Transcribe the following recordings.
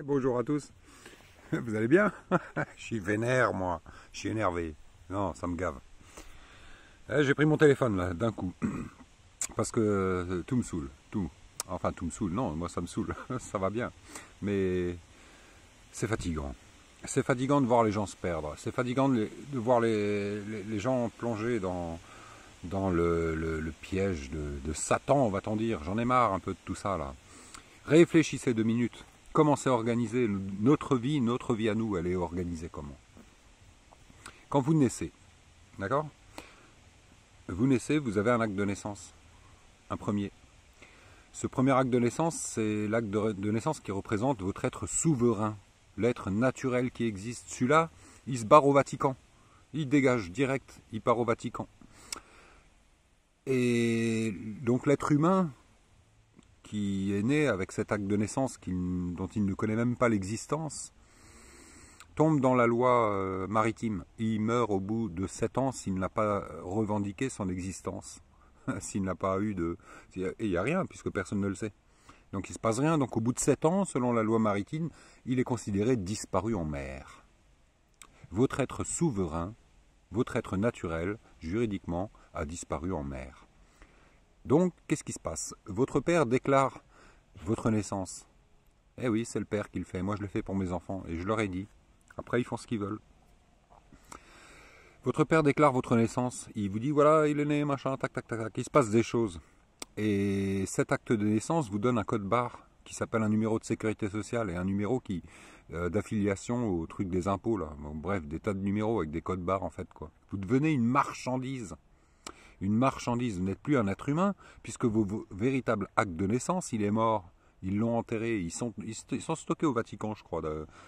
Bonjour à tous, vous allez bien? Je suis vénère moi, je suis énervé. Non, ça me gave. J'ai pris mon téléphone là d'un coup, parce que tout me saoule, tout. Enfin tout me saoule, non, moi ça me saoule, ça va bien. Mais c'est fatigant. C'est fatigant de voir les gens se perdre, c'est fatigant de voir les gens plonger dans le piège de Satan, va-t-on dire. J'en ai marre un peu de tout ça là. Réfléchissez 2 minutes. Comment c'est organisé notre vie à nous, elle est organisée comment? Quand vous naissez, d'accord? Vous naissez, vous avez un acte de naissance, un premier. Ce premier acte de naissance, c'est l'acte de naissance qui représente votre être souverain, l'être naturel qui existe. Celui-là, il se barre au Vatican. Il dégage direct, il part au Vatican. Et donc l'être humain, qui est né avec cet acte de naissance dont il ne connaît même pas l'existence, tombe dans la loi maritime. Il meurt au bout de 7 ans s'il n'a pas revendiqué son existence. S'il n'a pas eu de... Et il n'y a rien, puisque personne ne le sait. Donc il ne se passe rien. Donc au bout de 7 ans, selon la loi maritime, il est considéré disparu en mer. Votre être souverain, votre être naturel, juridiquement, a disparu en mer. Donc, qu'est-ce qui se passe? Votre père déclare votre naissance. Eh oui, c'est le père qui le fait. Moi, je le fais pour mes enfants. Et je leur ai dit. Après, ils font ce qu'ils veulent. Votre père déclare votre naissance. Il vous dit, voilà, il est né, machin, tac, tac, tac, tac. Il se passe des choses. Et cet acte de naissance vous donne un code barre qui s'appelle un numéro de sécurité sociale et un numéro d'affiliation au truc des impôts, là. Bon, bref, des tas de numéros avec des codes barres, en fait, quoi. Vous devenez une marchandise. Une marchandise, vous n'êtes plus un être humain, puisque vos véritables actes de naissance, il est mort. Ils l'ont enterré, ils sont stockés au Vatican, je crois,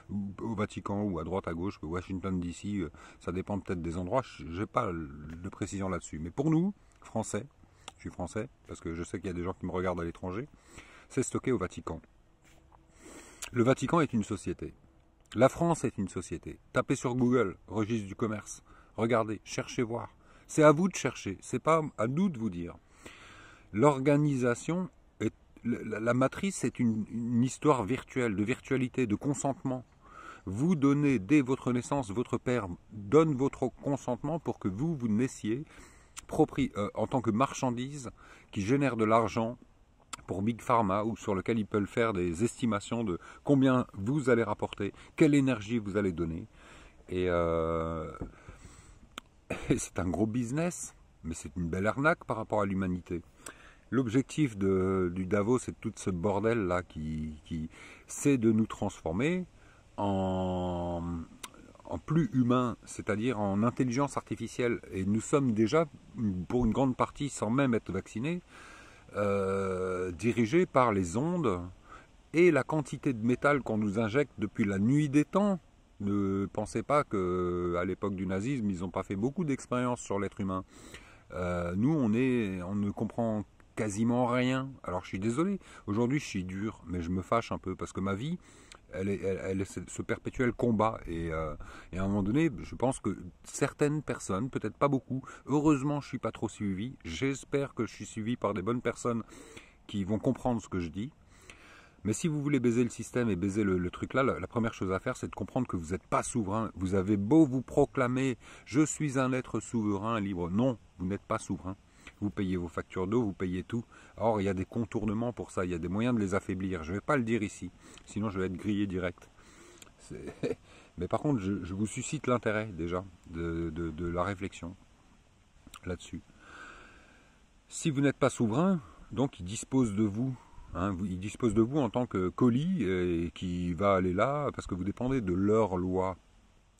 au Vatican ou à droite, à gauche, Washington DC, ça dépend peut-être des endroits, je n'ai pas de précision là-dessus. Mais pour nous, Français, je suis français, parce que je sais qu'il y a des gens qui me regardent à l'étranger, c'est stocké au Vatican. Le Vatican est une société. La France est une société. Tapez sur Google, registre du commerce, regardez, cherchez voir. C'est à vous de chercher, c'est pas à nous de vous dire. L'organisation, la matrice est une histoire virtuelle, de virtualité, de consentement. Vous donnez dès votre naissance, votre père donne votre consentement pour que vous naissiez en tant que marchandise qui génère de l'argent pour Big Pharma ou sur lequel ils peuvent faire des estimations de combien vous allez rapporter, quelle énergie vous allez donner. Et c'est un gros business, mais c'est une belle arnaque par rapport à l'humanité. L'objectif du Davos et de tout ce bordel-là, c'est de nous transformer en plus humains, c'est-à-dire en intelligence artificielle. Et nous sommes déjà, pour une grande partie, sans même être vaccinés, dirigés par les ondes et la quantité de métal qu'on nous injecte depuis la nuit des temps. Ne pensez pas qu'à l'époque du nazisme, ils n'ont pas fait beaucoup d'expériences sur l'être humain. Nous, on ne comprend quasiment rien. Alors je suis désolé, aujourd'hui je suis dur, mais je me fâche un peu parce que ma vie, elle est ce perpétuel combat. Et à un moment donné, je pense que certaines personnes, peut-être pas beaucoup, heureusement je ne suis pas trop suivi, j'espère que je suis suivi par des bonnes personnes qui vont comprendre ce que je dis. Mais si vous voulez baiser le système et baiser le truc là, la première chose à faire, c'est de comprendre que vous n'êtes pas souverain. Vous avez beau vous proclamer « je suis un être souverain, libre ». Non, vous n'êtes pas souverain. Vous payez vos factures d'eau, vous payez tout. Or, il y a des contournements pour ça, il y a des moyens de les affaiblir. Je ne vais pas le dire ici, sinon je vais être grillé direct. Mais par contre, je vous suscite l'intérêt déjà de la réflexion là-dessus. Si vous n'êtes pas souverain, donc il dispose de vous. Il dispose de vous en tant que colis et qui va aller là parce que vous dépendez de leur loi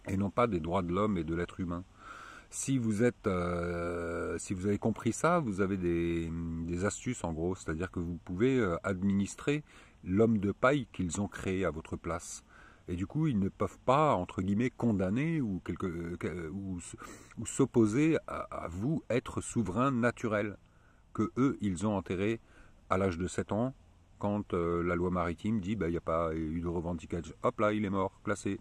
et non pas des droits de l'homme et de l'être humain. Si vous avez compris ça, vous avez des astuces en gros, c'est-à-dire que vous pouvez administrer l'homme de paille qu'ils ont créé à votre place. Et du coup, ils ne peuvent pas, entre guillemets, condamner ou s'opposer à vous, être souverain naturel, que eux, ils ont enterré à l'âge de 7 ans, quand la loi maritime dit il n'y a pas eu de revendication. Hop là, il est mort, classé.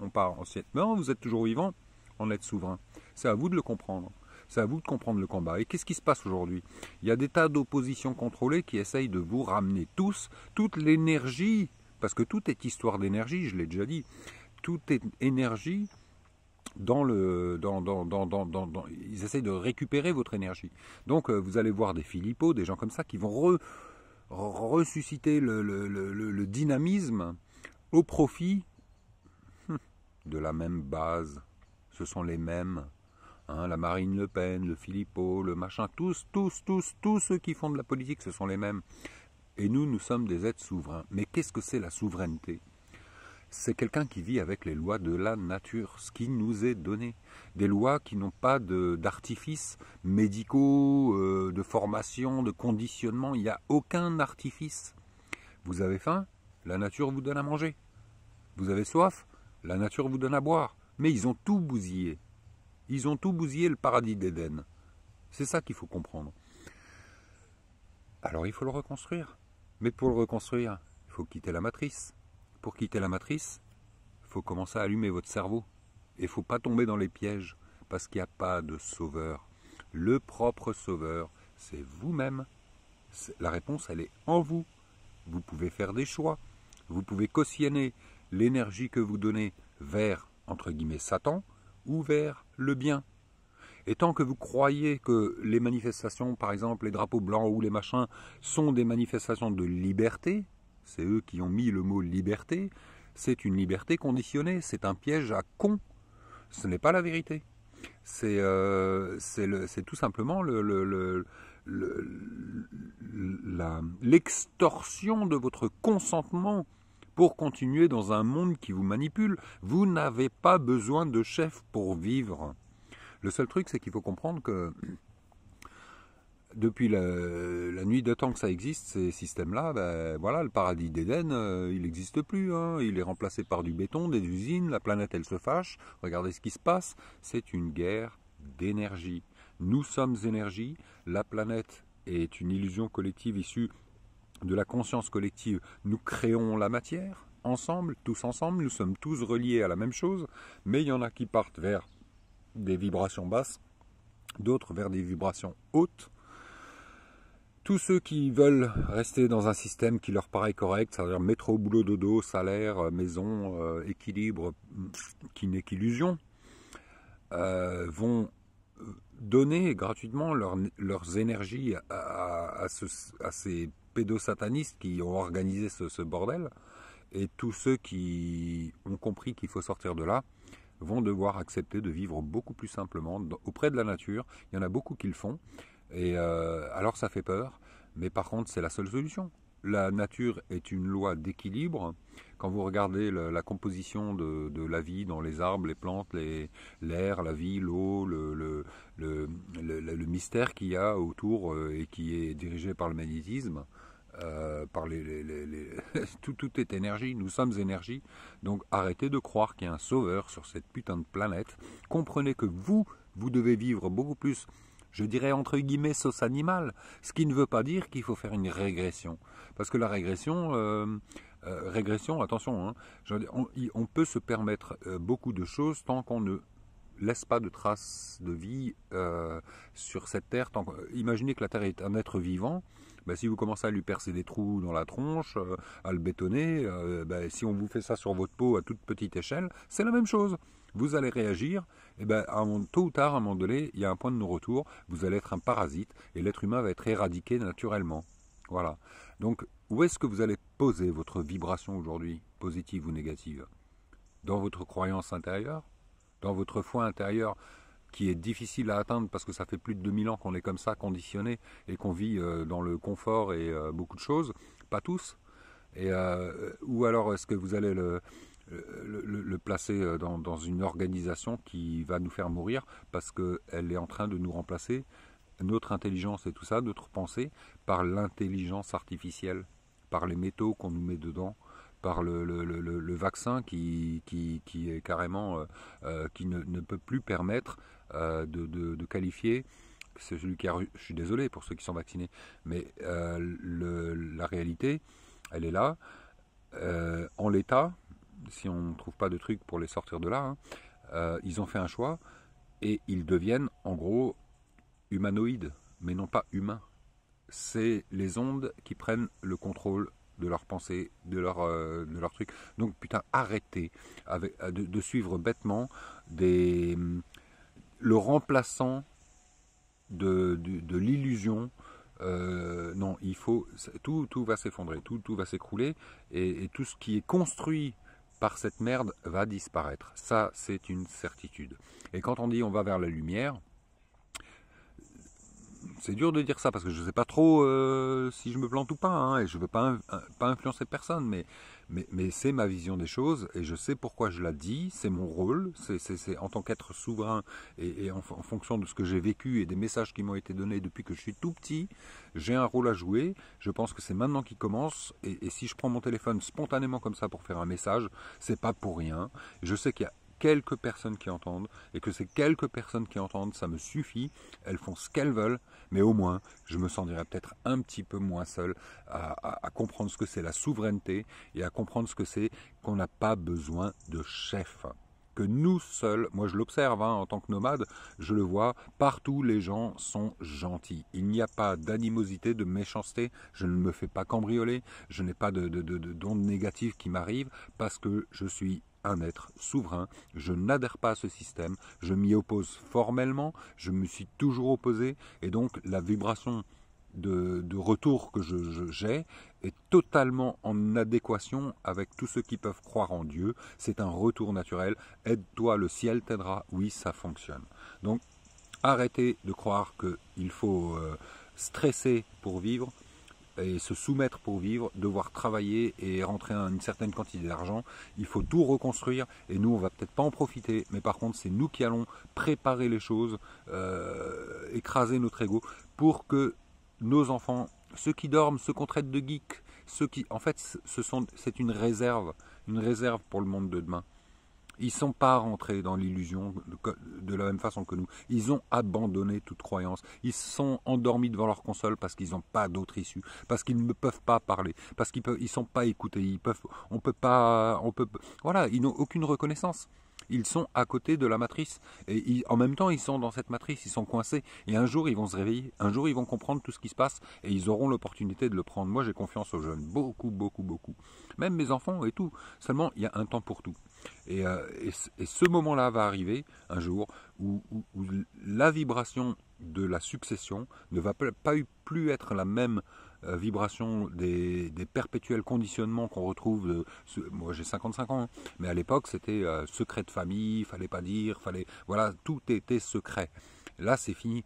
On part en 7. Mais non, vous êtes toujours vivant, en êtes souverain. C'est à vous de le comprendre. C'est à vous de comprendre le combat. Et qu'est-ce qui se passe aujourd'hui? Il y a des tas d'oppositions contrôlées qui essayent de vous ramener toute l'énergie parce que tout est histoire d'énergie, je l'ai déjà dit. Tout est énergie ils essayent de récupérer votre énergie. Donc vous allez voir des Philippos, des gens comme ça qui vont ressusciter le dynamisme au profit de la même base. Ce sont les mêmes. Hein, la Marine Le Pen, le Philippot, le machin, tous ceux qui font de la politique, ce sont les mêmes. Et nous sommes des êtres souverains. Mais qu'est-ce que c'est la souveraineté? C'est quelqu'un qui vit avec les lois de la nature, ce qui nous est donné. Des lois qui n'ont pas d'artifices médicaux, de formation, de conditionnement. Il n'y a aucun artifice. Vous avez faim? La nature vous donne à manger. Vous avez soif? La nature vous donne à boire. Mais ils ont tout bousillé. Ils ont tout bousillé le paradis d'Éden. C'est ça qu'il faut comprendre. Alors il faut le reconstruire. Mais pour le reconstruire, il faut quitter la matrice. Pour quitter la matrice, il faut commencer à allumer votre cerveau. Et il ne faut pas tomber dans les pièges, parce qu'il n'y a pas de sauveur. Le propre sauveur, c'est vous-même. La réponse, elle est en vous. Vous pouvez faire des choix. Vous pouvez cautionner l'énergie que vous donnez vers, entre guillemets, Satan, ou vers le bien. Et tant que vous croyez que les manifestations, par exemple les drapeaux blancs ou les machins, sont des manifestations de liberté, c'est eux qui ont mis le mot liberté, c'est une liberté conditionnée, c'est un piège à con. Ce n'est pas la vérité. C'est tout simplement l'extorsion de votre consentement pour continuer dans un monde qui vous manipule. Vous n'avez pas besoin de chef pour vivre. Le seul truc, c'est qu'il faut comprendre que depuis la nuit de temps que ça existe, ces systèmes-là, ben, voilà, le paradis d'Éden, il n'existe plus. Hein. Il est remplacé par du béton, des usines, la planète, elle se fâche. Regardez ce qui se passe. C'est une guerre d'énergie. Nous sommes énergie. La planète est une illusion collective issue de la conscience collective. Nous créons la matière, ensemble, tous ensemble. Nous sommes tous reliés à la même chose. Mais il y en a qui partent vers des vibrations basses, d'autres vers des vibrations hautes. Tous ceux qui veulent rester dans un système qui leur paraît correct, c'est-à-dire métro, boulot, dodo, salaire, maison, équilibre, qui n'est qu'illusion, vont donner gratuitement leurs énergies à ces pédosatanistes qui ont organisé ce bordel. Et tous ceux qui ont compris qu'il faut sortir de là vont devoir accepter de vivre beaucoup plus simplement auprès de la nature. Il y en a beaucoup qui le font. Et alors ça fait peur, mais par contre c'est la seule solution. La nature est une loi d'équilibre. Quand vous regardez la composition de la vie dans les arbres, les plantes, l'air, la vie, l'eau, le mystère qu'il y a autour et qui est dirigé par le magnétisme, par tout est énergie, nous sommes énergie. Donc arrêtez de croire qu'il y a un sauveur sur cette putain de planète. Comprenez que vous devez vivre beaucoup plus, je dirais entre guillemets, sauce animale, ce qui ne veut pas dire qu'il faut faire une régression. Parce que la régression, attention, hein, on peut se permettre beaucoup de choses tant qu'on ne laisse pas de traces de vie sur cette terre. Imaginez que la terre est un être vivant. Ben, si vous commencez à lui percer des trous dans la tronche, à le bétonner, ben, si on vous fait ça sur votre peau à toute petite échelle, c'est la même chose. Vous allez réagir, et ben, tôt ou tard, à un moment donné, il y a un point de non-retour, vous allez être un parasite, et l'être humain va être éradiqué naturellement. Voilà. Donc, où est-ce que vous allez poser votre vibration aujourd'hui, positive ou négative? Dans votre croyance intérieure? Dans votre foi intérieure, qui est difficile à atteindre parce que ça fait plus de 2000 ans qu'on est comme ça, conditionné, et qu'on vit dans le confort et beaucoup de choses, pas tous. Ou alors est-ce que vous allez le placer dans une organisation qui va nous faire mourir parce qu'elle est en train de nous remplacer, notre intelligence et tout ça, notre pensée, par l'intelligence artificielle, par les métaux qu'on nous met dedans, par le vaccin qui est carrément qui ne peut plus permettre de qualifier. C'est celui qui a, je suis désolé pour ceux qui sont vaccinés, mais la réalité, elle est là. En l'état, si on ne trouve pas de truc pour les sortir de là, hein, ils ont fait un choix et ils deviennent en gros humanoïdes, mais non pas humains. C'est les ondes qui prennent le contrôle de leur pensée, de leur truc. Donc putain, arrêtez de suivre bêtement le remplaçant de l'illusion. Non, il faut tout va s'effondrer, tout va s'écrouler, et tout ce qui est construit par cette merde va disparaître. Ça, c'est une certitude. Et quand on dit on va vers la lumière, c'est dur de dire ça parce que je ne sais pas trop si je me plante ou pas, hein, et je ne veux pas influencer personne, mais c'est ma vision des choses et je sais pourquoi je la dis, c'est mon rôle, c'est en tant qu'être souverain et en fonction de ce que j'ai vécu et des messages qui m'ont été donnés depuis que je suis tout petit, j'ai un rôle à jouer. Je pense que c'est maintenant qu'il commence, et si je prends mon téléphone spontanément comme ça pour faire un message, c'est pas pour rien. Je sais qu'il y a quelques personnes qui entendent, et que ces quelques personnes qui entendent, ça me suffit, elles font ce qu'elles veulent, mais au moins, je me sentirais peut-être un petit peu moins seul à comprendre ce que c'est la souveraineté, et à comprendre ce que c'est qu'on n'a pas besoin de chef. Que nous seuls, moi je l'observe en tant que nomade, je le vois, partout les gens sont gentils. Il n'y a pas d'animosité, de méchanceté, je ne me fais pas cambrioler, je n'ai pas d'ondes négatives qui m'arrivent parce que je suis un être souverain, je n'adhère pas à ce système, je m'y oppose formellement, je me suis toujours opposé, et donc la vibration de retour que j'ai est totalement en adéquation avec tous ceux qui peuvent croire en Dieu. C'est un retour naturel. Aide-toi, le ciel t'aidera. Oui, ça fonctionne. Donc, arrêtez de croire qu'il faut stresser pour vivre et se soumettre pour vivre, devoir travailler et rentrer une certaine quantité d'argent. Il faut tout reconstruire, et nous on va peut-être pas en profiter, mais par contre c'est nous qui allons préparer les choses, écraser notre ego pour que nos enfants, ceux qui dorment, ceux qu'on traite de geeks, ceux qui, en fait, c'est une réserve pour le monde de demain. Ils ne sont pas rentrés dans l'illusion de la même façon que nous. Ils ont abandonné toute croyance. Ils sont endormis devant leur console parce qu'ils n'ont pas d'autre issue, parce qu'ils ne peuvent pas parler, parce qu'ils ne sont pas écoutés. Voilà, ils n'ont aucune reconnaissance. Ils sont à côté de la matrice. Et en même temps, ils sont dans cette matrice, ils sont coincés. Et un jour, ils vont se réveiller. Un jour, ils vont comprendre tout ce qui se passe. Et ils auront l'opportunité de le prendre. Moi, j'ai confiance aux jeunes. Beaucoup, beaucoup, beaucoup. Même mes enfants et tout. Seulement, il y a un temps pour tout. Et ce moment-là va arriver un jour où la vibration de la succession ne va pas plus être la même vibration des perpétuels conditionnements qu'on retrouve. Moi j'ai 55 ans, hein, mais à l'époque c'était secret de famille, fallait pas dire, voilà, tout était secret. Là c'est fini.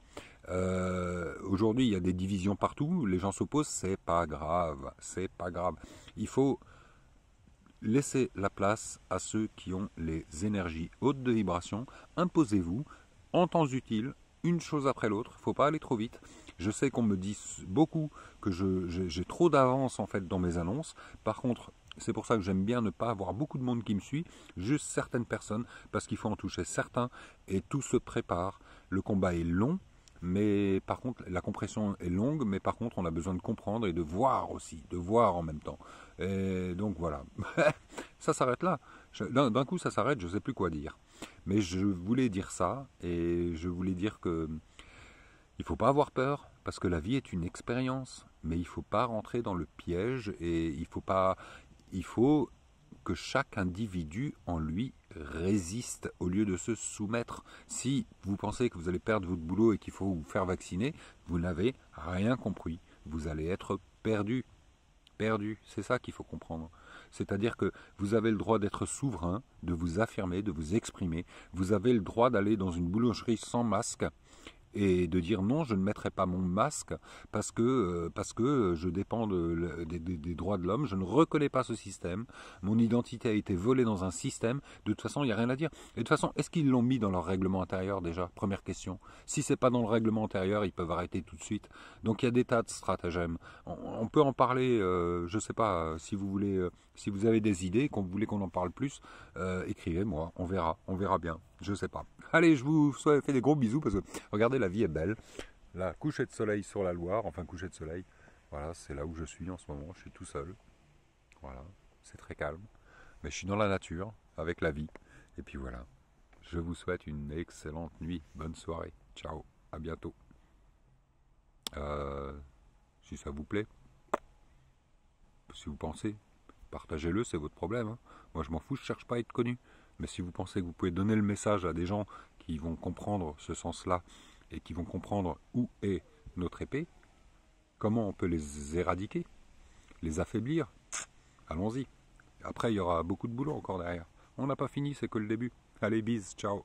Aujourd'hui il y a des divisions partout, les gens s'opposent, c'est pas grave, c'est pas grave. Il faut laissez la place à ceux qui ont les énergies hautes de vibration. Imposez-vous, en temps utile, une chose après l'autre. Il ne faut pas aller trop vite. Je sais qu'on me dit beaucoup que j'ai trop d'avance en fait dans mes annonces. Par contre, c'est pour ça que j'aime bien ne pas avoir beaucoup de monde qui me suit, juste certaines personnes, parce qu'il faut en toucher certains, et tout se prépare. Le combat est long, mais par contre, la compression est longue, mais par contre, on a besoin de comprendre et de voir aussi, de voir en même temps. Et donc voilà, ça s'arrête là. D'un coup, ça s'arrête, je ne sais plus quoi dire. Mais je voulais dire ça, et je voulais dire que il ne faut pas avoir peur, parce que la vie est une expérience, mais il ne faut pas rentrer dans le piège, et il faut que chaque individu en lui résiste au lieu de se soumettre. Si vous pensez que vous allez perdre votre boulot et qu'il faut vous faire vacciner, vous n'avez rien compris. Vous allez être perdu. Perdu, c'est ça qu'il faut comprendre. C'est-à-dire que vous avez le droit d'être souverain, de vous affirmer, de vous exprimer. Vous avez le droit d'aller dans une boulangerie sans masque et de dire non, je ne mettrai pas mon masque parce que je dépends des droits de l'homme, je ne reconnais pas ce système, mon identité a été volée dans un système, de toute façon il n'y a rien à dire. Et de toute façon, est-ce qu'ils l'ont mis dans leur règlement intérieur déjà? Première question. Si c'est pas dans le règlement intérieur, ils peuvent arrêter tout de suite. Donc il y a des tas de stratagèmes. On peut en parler, je ne sais pas, si vous voulez, si vous avez des idées, qu'on voulait qu'on en parle plus, écrivez-moi, on verra bien, je ne sais pas. Allez, je vous fais des gros bisous parce que regardez, la vie est belle. La coucher de soleil sur la Loire, enfin coucher de soleil, voilà, c'est là où je suis en ce moment, je suis tout seul. Voilà, c'est très calme. Mais je suis dans la nature, avec la vie. Et puis voilà, je vous souhaite une excellente nuit, bonne soirée. Ciao, à bientôt. Si ça vous plaît, Si vous pensez, partagez-le, c'est votre problème. Hein. Moi je m'en fous, je cherche pas à être connu. Mais si vous pensez que vous pouvez donner le message à des gens qui vont comprendre ce sens-là et qui vont comprendre où est notre épée, comment on peut les éradiquer, les affaiblir, allons-y. Après, il y aura beaucoup de boulot encore derrière. On n'a pas fini, c'est que le début. Allez, bis, ciao.